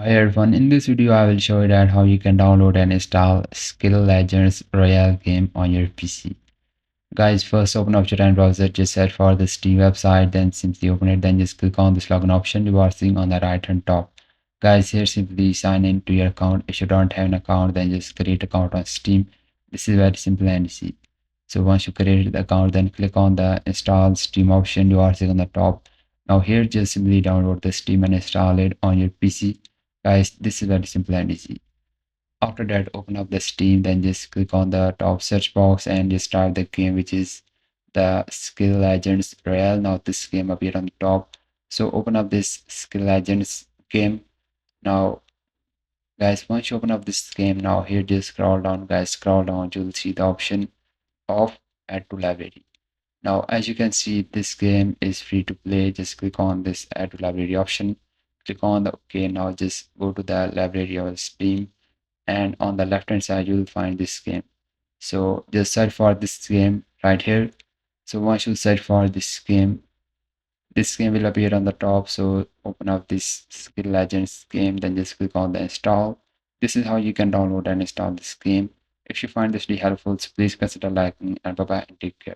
Hi everyone, in this video I will show you that how you can download and install Skill Legends Royale game on your PC. Guys, first open up your browser, just search for the Steam website, then simply open it, then just click on this login option you are seeing on the right hand top. Guys, here simply sign in to your account. If you don't have an account, then just create account on Steam. This is very simple and easy. So once you create the account, then click on the install Steam option you are seeing on the top. Now here just simply download the Steam and install it on your PC. Guys, this is very simple and easy. After that, open up the Steam, then just click on the top search box and just start the game, which is the Skill Legends Royale. Now this game appear on the top. So open up this Skill Legends game. Now guys, once you open up this game, now here just scroll down, guys, scroll down, you'll see the option of add to library. Now as you can see, this game is free to play. Just click on this add to library option, click on the OK. Now just go to the library of Steam, and on the left hand side you will find this game. So just search for this game right here. So once you search for this game will appear on the top. So open up this Skill Legends game, then just click on the install. This is how you can download and install this game. If you find this really helpful, so please consider liking, and bye bye and take care.